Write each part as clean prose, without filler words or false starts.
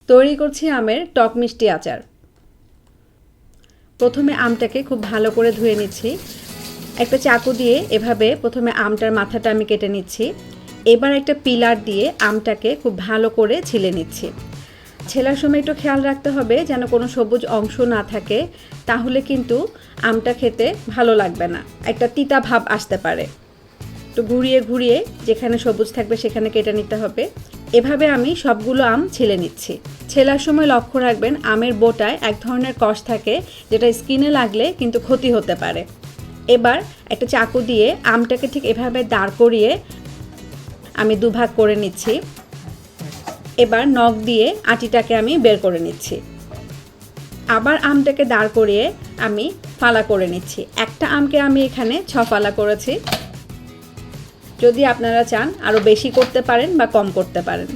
তৈরি করছি আমের টক মিষ্টি আচার। প্রথমে আমটাকে খুব ভালো করে ধুয়ে নিচ্ছি। একটা চাকু দিয়ে এভাবে প্রথমে আমটার মাথাটা আমি কেটে নিচ্ছি। এবার একটা পিলার দিয়ে আমটাকে খুব ভালো করে ছিলে নিচ্ছি। ছেলার সময় একটু খেয়াল রাখতে হবে যেন কোনো সবুজ অংশ না থাকে, তাহলে কিন্তু আমটা খেতে ভালো লাগবে না, একটা তিতা ভাব আসতে পারে। তো ঘুরিয়ে ঘুরিয়ে যেখানে সবুজ থাকবে সেখানে কেটে নিতে হবে। এভাবে আমি সবগুলো আম ছিলে নিচ্ছি। ছেলার সময় লক্ষ্য রাখবেন আমের বোটায় এক ধরনের কষ থাকে, যেটা স্কিনে লাগলে কিন্তু ক্ষতি হতে পারে। এবার একটা চাকু দিয়ে আমটাকে ঠিক এভাবে দাঁড় করিয়ে আমি দুভাগ করে নিচ্ছি। এবার নখ দিয়ে আটিটাকে আমি বের করে নিচ্ছি। আবার আমটাকে দাঁড় করিয়ে আমি ফালা করে নিচ্ছি। একটা আমকে আমি এখানে 6 ফালা করেছি। যদি আপনারা চান আরও বেশি করতে পারেন বা কম করতে পারেন,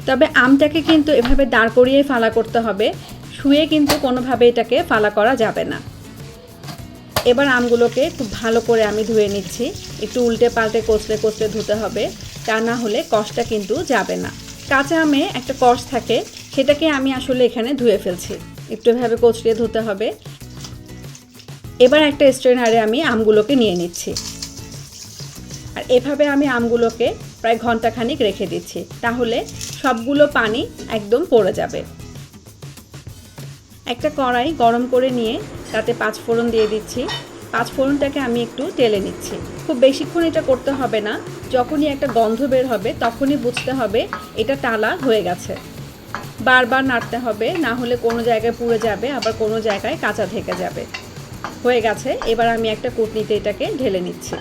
তবে আমটাকে কিন্তু এভাবে দাঁড় করিয়ে ফালা করতে হবে, শুয়ে কিন্তু কোনোভাবে এটাকে ফালা করা যাবে না। এবার আমগুলোকে খুব ভালো করে আমি ধুয়ে নিচ্ছি। একটু উল্টে পাল্টে কষলে কষলে ধুতে হবে, তা না হলে কষটা কিন্তু যাবে না। কাঁচা আমে একটা কষ থাকে, সেটাকে আমি আসলে এখানে ধুয়ে ফেলছি। একটু এভাবে কচলিয়ে ধুতে হবে। এবার একটা স্ট্রেনারে আমি আমগুলোকে নিয়ে নিচ্ছি, আর এভাবে আমি আমগুলোকে প্রায় ঘন্টাখানিক রেখে দিচ্ছি, তাহলে সবগুলো পানি একদম পড়ে যাবে। একটা কড়াই গরম করে নিয়ে তাতে 5 ফোড়ন দিয়ে দিচ্ছি। 5 ফোড়নটাকে আমি একটু তেলে নিচ্ছি। খুব বেশিক্ষণ এটা করতে হবে না, যখনই একটা গন্ধ বের হবে তখনই বুঝতে হবে এটা টালা হয়ে গেছে। বারবার নাড়তে হবে, না হলে কোনো জায়গায় পুড়ে যাবে, আবার কোনো জায়গায় কাঁচা থেকে যাবে। হয়ে গেছে। এবার আমি একটা কুটনিতে এটাকে ঢেলে নিচ্ছি।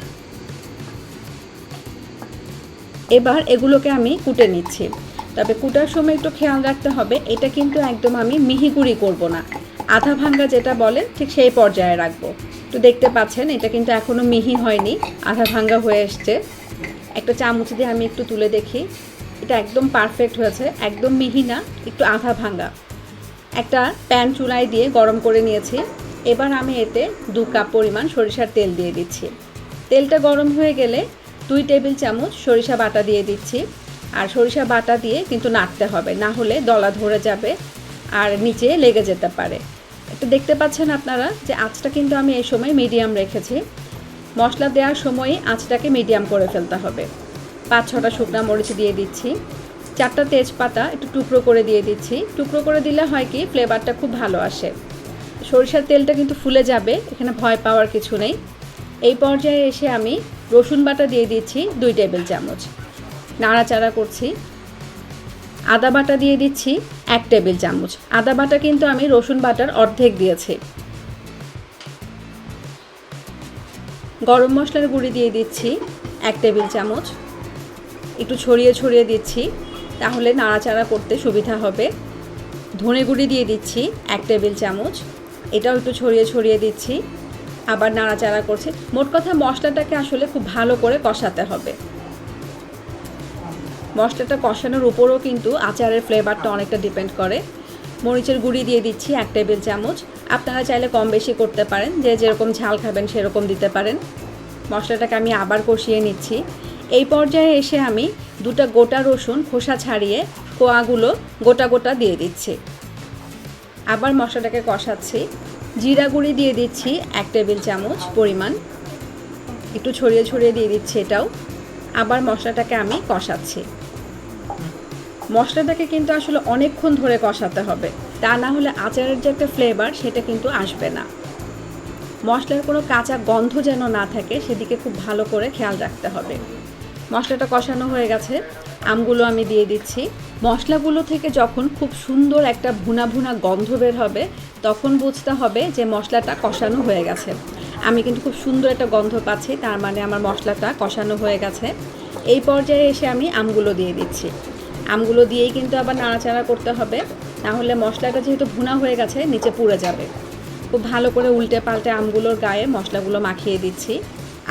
এবার এগুলোকে আমি কুটে নিচ্ছি, তবে কুটার সময় একটু খেয়াল রাখতে হবে এটা কিন্তু একদম আমি মিহি গুঁড়ি করব না, আধা ভাঙ্গা যেটা বলে ঠিক সেই পর্যায়ে রাখবো। তো দেখতে পাচ্ছেন এটা কিন্তু এখনও মিহি হয়নি, আধা ভাঙ্গা হয়ে এসছে। একটা চামচ দিয়ে আমি একটু তুলে দেখি, এটা একদম পারফেক্ট হয়েছে, একদম মিহি না, একটু আধা ভাঙ্গা। একটা প্যান চুলায় দিয়ে গরম করে নিয়েছি। এবার আমি এতে 2 কাপ পরিমাণ সরিষার তেল দিয়ে দিচ্ছি। তেলটা গরম হয়ে গেলে 2 টেবিল চামচ সরিষা বাটা দিয়ে দিচ্ছি। আর সরিষা বাটা দিয়ে কিন্তু নাড়তে হবে, না হলে দলা ধরে যাবে আর নিচে লেগে যেতে পারে। একটু দেখতে পাচ্ছেন আপনারা যে আঁচটা কিন্তু আমি এই সময় মিডিয়াম রেখেছি। মশলা দেওয়ার সময় আঁচটাকে মিডিয়াম করে ফেলতে হবে। 5-6টা শুকনো মরিচ দিয়ে দিচ্ছি। 4টা তেজপাতা একটু টুকরো করে দিয়ে দিচ্ছি। টুকরো করে দিলে হয় কি ফ্লেভারটা খুব ভালো আসে। সরিষার তেলটা কিন্তু ফুলে যাবে, এখানে ভয় পাওয়ার কিছু নেই। এই পর্যায়ে এসে আমি রসুন বাটা দিয়ে দিচ্ছি 2 টেবিল চামচ, নাড়াচাড়া করছি। আদা বাটা দিয়ে দিচ্ছি 1 টেবিল চামচ। আদা বাটা কিন্তু আমি রসুন বাটার অর্ধেক দিয়েছি। গরম মশলার গুঁড়ি দিয়ে দিচ্ছি 1 টেবিল চামচ, একটু ছড়িয়ে ছড়িয়ে দিচ্ছি, তাহলে নাড়াচাড়া করতে সুবিধা হবে। ধনে গুঁড়ি দিয়ে দিচ্ছি 1 টেবিল চামচ, এটাও একটু ছড়িয়ে ছড়িয়ে দিচ্ছি, আবার নাড়াচাড়া করছি। মোট কথা মশলাটাকে আসলে খুব ভালো করে কষাতে হবে। মশলাটা কষানোর উপরও কিন্তু আচারের ফ্লেভারটা অনেকটা ডিপেন্ড করে। মরিচের গুঁড়ি দিয়ে দিচ্ছি 1 টেবিল চামচ, আপনারা চাইলে কম বেশি করতে পারেন, যে যেরকম ঝাল খাবেন সেরকম দিতে পারেন। মশলাটাকে আমি আবার কষিয়ে নিচ্ছি। এই পর্যায়ে এসে আমি 2টা গোটা রসুন খোসা ছাড়িয়ে কোয়াগুলো গোটা গোটা দিয়ে দিচ্ছি। আবার মশলাটাকে কষাচ্ছি। জিরা গুঁড়ি দিয়ে দিচ্ছি 1 টেবিল চামচ পরিমাণ, একটু ছড়িয়ে ছড়িয়ে দিয়ে দিচ্ছি এটাও। আবার মশলাটাকে আমি কষাচ্ছি। মশলাটাকে কিন্তু আসলে অনেকক্ষণ ধরে কষাতে হবে, তা না হলে আচারের যে একটা ফ্লেভার সেটা কিন্তু আসবে না। মশলার কোনো কাঁচা গন্ধ যেন না থাকে সেদিকে খুব ভালো করে খেয়াল রাখতে হবে। মশলাটা কষানো হয়ে গেছে, আমগুলো আমি দিয়ে দিচ্ছি। মশলাগুলো থেকে যখন খুব সুন্দর একটা ভুনা ভুনা গন্ধ বের হবে তখন বুঝতে হবে যে মশলাটা কষানো হয়ে গেছে। আমি কিন্তু খুব সুন্দর একটা গন্ধ পাচ্ছি, তার মানে আমার মশলাটা কষানো হয়ে গেছে। এই পর্যায়ে এসে আমি আমগুলো দিয়ে দিচ্ছি। আমগুলো দিয়েই কিন্তু আবার নাড়াচাড়া করতে হবে, নাহলে মশলাটা যেহেতু ভুনা হয়ে গেছে নিচে পুড়ে যাবে। খুব ভালো করে উল্টে পাল্টে আমগুলোর গায়ে মশলাগুলো মাখিয়ে দিচ্ছি।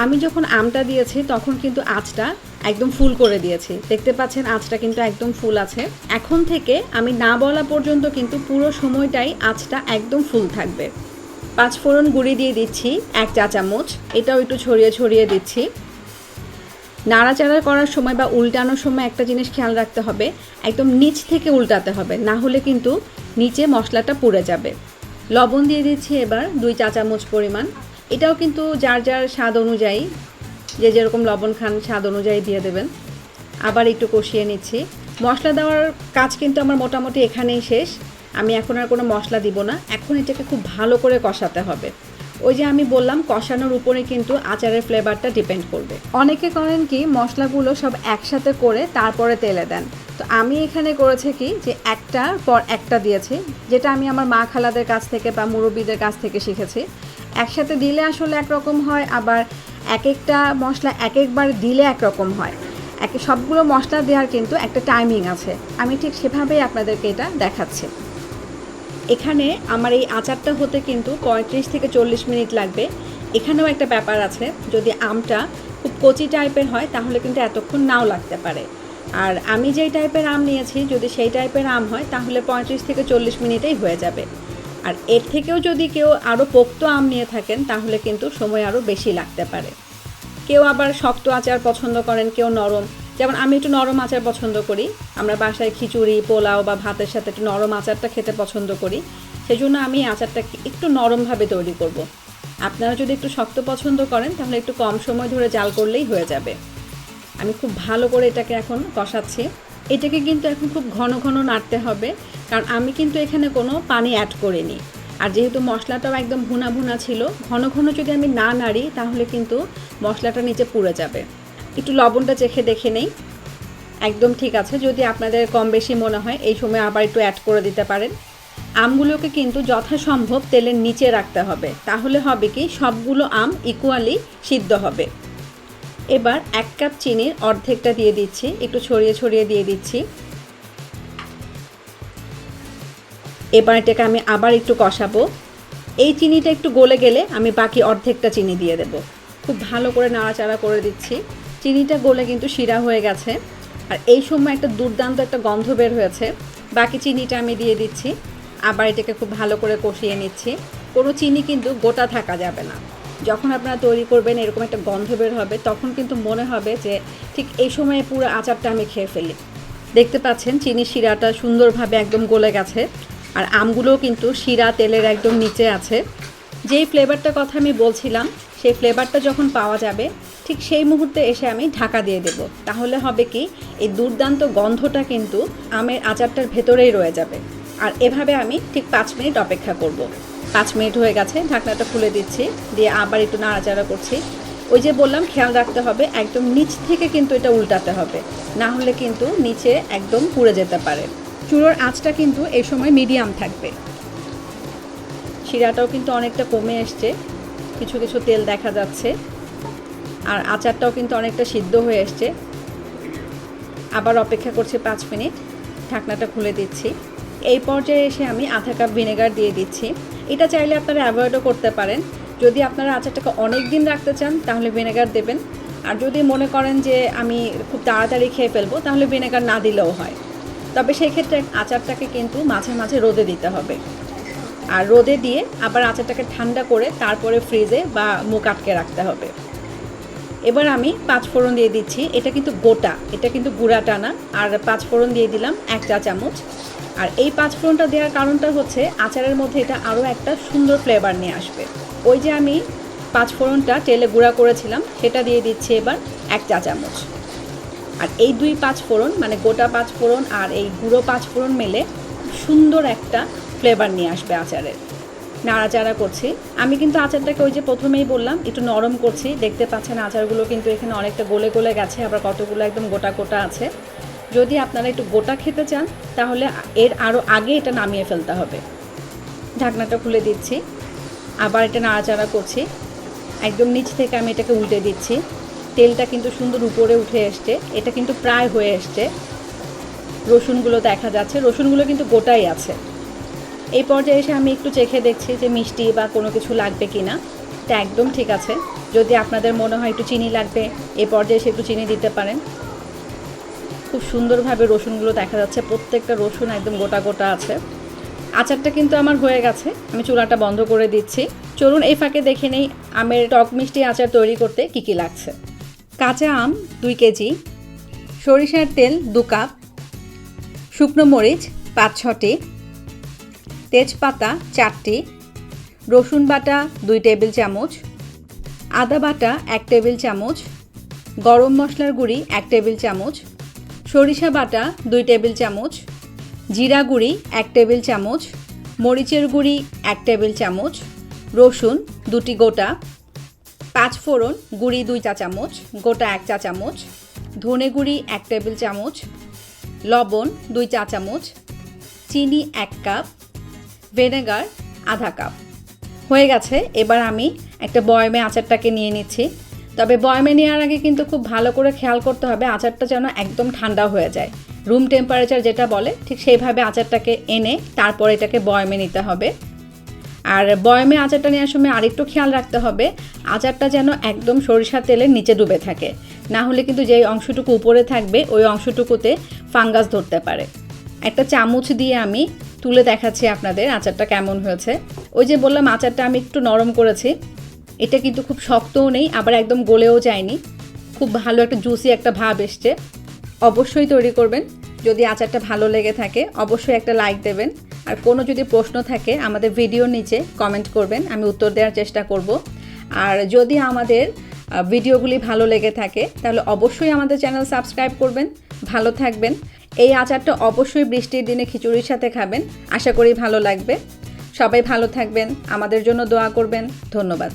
আমি যখন আমটা দিয়েছি তখন কিন্তু আঁচটা একদম ফুল করে দিয়েছি, দেখতে পাচ্ছেন আঁচটা কিন্তু একদম ফুল আছে। এখন থেকে আমি না বলা পর্যন্ত কিন্তু পুরো সময়টাই আঁচটা একদম ফুল থাকবে। 5 ফোড়ন গুঁড়ি দিয়ে দিচ্ছি 1 চা চামচ, এটাও একটু ছড়িয়ে ছড়িয়ে দিচ্ছি। নাড়াচাড়া করার সময় বা উল্টানোর সময় একটা জিনিস খেয়াল রাখতে হবে, একদম নিচ থেকে উল্টাতে হবে, না হলে কিন্তু নিচে মশলাটা পুড়ে যাবে। লবণ দিয়ে দিচ্ছি এবার 2 চা চামচ পরিমাণ। এটাও কিন্তু যার যার স্বাদ অনুযায়ী, যে যেরকম লবণ খান স্বাদ অনুযায়ী দিয়ে দেবেন। আবার একটু কষিয়ে নিচ্ছি। মশলা দেওয়ার কাজ কিন্তু আমার মোটামুটি এখানেই শেষ। আমি এখন আর কোনো মশলা দিব না, এখন এটাকে খুব ভালো করে কষাতে হবে। ওই যে আমি বললাম, কষানোর উপরে কিন্তু আচারের ফ্লেভারটা ডিপেন্ড করবে। অনেকে করেন কি মশলাগুলো সব একসাথে করে তারপরে তেলে দেন, তো আমি এখানে করেছি কি যে একটার পর একটা দিয়েছি, যেটা আমি আমার মা খালাদের কাছ থেকে বা মুরব্বিদের কাছ থেকে শিখেছি। একসাথে দিলে আসলে একরকম হয়, আবার এক একটা মশলা এক একবার দিলে একরকম হয়। সবগুলো মশলা দেওয়ার কিন্তু একটা টাইমিং আছে, আমি ঠিক সেভাবেই আপনাদেরকে এটা দেখাচ্ছি। এখানে আমার এই আচারটা হতে কিন্তু 35 থেকে 40 মিনিট লাগবে। এখানেও একটা ব্যাপার আছে, যদি আমটা খুব কচি টাইপের হয় তাহলে কিন্তু এতক্ষণ নাও লাগতে পারে। আর আমি যেই টাইপের আম নিয়েছি, যদি সেই টাইপের আম হয় তাহলে 35 থেকে 40 মিনিটেই হয়ে যাবে। আর এর থেকেও যদি কেউ আরও পোক্ত আম নিয়ে থাকেন তাহলে কিন্তু সময় আরও বেশি লাগতে পারে। কেউ আবার শক্ত আচার পছন্দ করেন, কেউ নরম। যেমন আমি একটু নরম আচার পছন্দ করি, আমরা বাসায় খিচুড়ি পোলাও বা ভাতের সাথে একটু নরম আচারটা খেতে পছন্দ করি, সেজন্য আমি আচারটাকে একটু নরমভাবে তৈরি করব। আপনারা যদি একটু শক্ত পছন্দ করেন তাহলে একটু কম সময় ধরে জাল করলেই হয়ে যাবে। আমি খুব ভালো করে এটাকে এখন কষাচ্ছি। এটাকে কিন্তু এখন খুব ঘন ঘন নাড়তে হবে, কারণ আমি কিন্তু এখানে কোনো পানি অ্যাড করিনি। আর যেহেতু মশলাটাও একদম ভুনা ভুনা ছিল, ঘন ঘন যদি আমি না নাড়ি তাহলে কিন্তু মশলাটা নিচে পুড়ে যাবে। একটু লবণটা চেখে দেখে নেই, একদম ঠিক আছে। যদি আপনাদের কম বেশি মনে হয় এই সময় আবার একটু অ্যাড করে দিতে পারেন। আমগুলোকে কিন্তু যথাসম্ভব তেলের নিচে রাখতে হবে, তাহলে হবে কি সবগুলো আম ইকুয়ালি সিদ্ধ হবে। এবার 1 কাপ চিনির অর্ধেকটা দিয়ে দিচ্ছি, একটু ছড়িয়ে ছড়িয়ে দিয়ে দিচ্ছি। এবার এটাকে আমি আবার একটু কষাবো। এই চিনিটা একটু গলে গেলে আমি বাকি অর্ধেকটা চিনি দিয়ে দেব। খুব ভালো করে নাড়াচাড়া করে দিচ্ছি। চিনিটা গলে কিন্তু শিরা হয়ে গেছে, আর এই সময় একটা দুর্দান্ত একটা গন্ধ বের হয়েছে। বাকি চিনিটা আমি দিয়ে দিচ্ছি, আবার এটাকে খুব ভালো করে কষিয়ে নিচ্ছি। কোনো চিনি কিন্তু গোটা থাকা যাবে না। যখন আপনারা তৈরি করবেন এরকম একটা গন্ধ বের হবে, তখন কিন্তু মনে হবে যে ঠিক এই সময়ে পুরো আচারটা আমি খেয়ে ফেলি। দেখতে পাচ্ছেন চিনির শিরাটা সুন্দরভাবে একদম গলে গেছে, আর আমগুলোও কিন্তু শিরা তেলের একদম নিচে আছে। যেই ফ্লেভারটার কথা আমি বলছিলাম, সেই ফ্লেভারটা যখন পাওয়া যাবে ঠিক সেই মুহূর্তে এসে আমি ঢাকা দিয়ে দেব। তাহলে হবে কি এই দুর্দান্ত গন্ধটা কিন্তু আমের আচারটার ভেতরেই রয়ে যাবে। আর এভাবে আমি ঠিক 5 মিনিট অপেক্ষা করব। 5 মিনিট হয়ে গেছে, ঢাকনাটা খুলে দিচ্ছি, দিয়ে আবার একটু নাড়াচাড়া করছি। ওই যে বললাম, খেয়াল রাখতে হবে একদম নিচ থেকে কিন্তু এটা উল্টাতে হবে, না হলে কিন্তু নিচে একদম পুড়ে যেতে পারে। চুলোর আঁচটা কিন্তু এই সময় মিডিয়াম থাকবে। শিরাটাও কিন্তু অনেকটা কমে এসছে, কিছু কিছু তেল দেখা যাচ্ছে, আর আচারটাও কিন্তু অনেকটা সিদ্ধ হয়ে এসছে। আবার অপেক্ষা করছি 5 মিনিট, ঢাকনাটা খুলে দিচ্ছি। এই পর্যায়ে এসে আমি আধা কাপ ভিনেগার দিয়ে দিচ্ছি। এটা চাইলে আপনারা অ্যাভয়েডও করতে পারেন। যদি আপনারা আচারটাকে অনেক দিন রাখতে চান তাহলে ভিনেগার দেবেন, আর যদি মনে করেন যে আমি খুব তাড়াতাড়ি খেয়ে ফেলবো তাহলে ভিনেগার না দিলেও হয়। তবে সেই ক্ষেত্রে আচারটাকে কিন্তু মাঝে মাঝে রোদে দিতে হবে, আর রোদে দিয়ে আবার আচারটাকে ঠান্ডা করে তারপরে ফ্রিজে বা মুখ আটকে রাখতে হবে। এবার আমি 5 ফোড়ন দিয়ে দিচ্ছি। এটা কিন্তু গোটা, এটা কিন্তু গুঁড়াটা না। আর 5 ফোড়ন দিয়ে দিলাম 1 চা চামচ। আর এই 5 ফোড়নটা দেওয়ার কারণটা হচ্ছে আচারের মধ্যে এটা আরও একটা সুন্দর ফ্লেভার নিয়ে আসবে। ওই যে আমি 5 ফোড়নটা তেলে গুঁড়া করেছিলাম সেটা দিয়ে দিচ্ছি এবার 1 চা চামচ। আর এই 2-5 ফোড়ন মানে গোটা 5 ফোড়ন আর এই গুঁড়ো 5 ফোড়ন মেলে সুন্দর একটা ফ্লেভার নিয়ে আসবে আচারের। নাড়াচাড়া করছি। আমি কিন্তু আচারটাকে ওই যে প্রথমেই বললাম একটু নরম করছি। দেখতে পাচ্ছেন আচারগুলো কিন্তু এখানে অনেকটা গলে গলে গেছে, আবার কতগুলো একদম গোটা গোটা আছে। যদি আপনারা একটু গোটা খেতে চান তাহলে এর আরও আগে এটা নামিয়ে ফেলতে হবে। ঢাকনাটা খুলে দিচ্ছি, আবার এটা নাড়াচাড়া করছি। একদম নিচ থেকে আমি এটাকে উল্টে দিচ্ছি। তেলটা কিন্তু সুন্দর উপরে উঠে এসছে, এটা কিন্তু প্রায় হয়ে এসছে। রসুনগুলো দেখা যাচ্ছে, রসুনগুলো কিন্তু গোটাই আছে। এই পর্যায়ে এসে আমি একটু চেখে দেখছি যে মিষ্টি বা কোনো কিছু লাগবে কি না। এটা একদম ঠিক আছে। যদি আপনাদের মনে হয় একটু চিনি লাগবে, এই পর্যায়ে এসে একটু চিনি দিতে পারেন। খুব সুন্দরভাবে রসুনগুলো দেখা যাচ্ছে, প্রত্যেকটা রসুন একদম গোটা গোটা আছে। আচারটা কিন্তু আমার হয়ে গেছে, আমি চুলাটা বন্ধ করে দিচ্ছি। চলুন এই ফাঁকে দেখে নেই আমের টক মিষ্টি আচার তৈরি করতে কী কী লাগছে। কাঁচা আম 2 কেজি, সরিষার তেল 2 কাপ, শুকনো মরিচ 5-6টি, তেজপাতা 4টি, রসুন বাটা 2 টেবিল চামচ, আদা বাটা 1 টেবিল চামচ, গরম মশলার গুঁড়ি 1 টেবিল চামচ, সরিষা বাটা 2 টেবিল চামচ, জিরা গুঁড়ি 1 টেবিল চামচ, মরিচের গুঁড়ি 1 টেবিল চামচ, রসুন 2টি গোটা, 5 ফোড়ন গুঁড়ি 2 চা চামচ, গোটা 1 চা চামচ, ধনে গুঁড়ি 1 টেবিল চামচ, লবণ 2 চা চামচ, চিনি 1 কাপ, ভিনেগার আধা কাপ। হয়ে গেছে। এবার আমি একটা বয়মে আচারটাকে নিয়ে নিচ্ছি। তবে বয়মে নেওয়ার আগে কিন্তু খুব ভালো করে খেয়াল করতে হবে আচারটা যেন একদম ঠান্ডা হয়ে যায়, রুম টেম্পারেচার যেটা বলে ঠিক সেইভাবে আচারটাকে এনে তারপর এটাকে বয়মে নিতে হবে। আর বয়মে আচারটা নেওয়ার সময় আরেকটু খেয়াল রাখতে হবে আচারটা যেন একদম সরিষার তেলের নিচে ডুবে থাকে, না হলে কিন্তু যেই অংশটুকু উপরে থাকবে ওই অংশটুকুতে ফাঙ্গাস ধরতে পারে। একটা চামচ দিয়ে আমি তুলে দেখাচ্ছি আপনাদের আচারটা কেমন হয়েছে। ওই যে বললাম আচারটা আমি একটু নরম করেছি, এটা কিন্তু খুব শক্তও নেই আবার একদম গলেও যায়নি, খুব ভালো একটা জুসি একটা ভাব এসছে। অবশ্যই তৈরি করবেন। যদি আচারটা ভালো লেগে থাকে অবশ্যই একটা লাইক দেবেন, আর কোনো যদি প্রশ্ন থাকে আমাদের ভিডিওর নিচে কমেন্ট করবেন, আমি উত্তর দেওয়ার চেষ্টা করব। আর যদি আমাদের ভিডিওগুলি ভালো লেগে থাকে তাহলে অবশ্যই আমাদের চ্যানেল সাবস্ক্রাইব করবেন। ভালো থাকবেন। এই আচারটা অবশ্যই বৃষ্টির দিনে খিচুড়ির সাথে খাবেন, আশা করি ভালো লাগবে। সবাই ভালো থাকবেন, আমাদের জন্য দোয়া করবেন। ধন্যবাদ।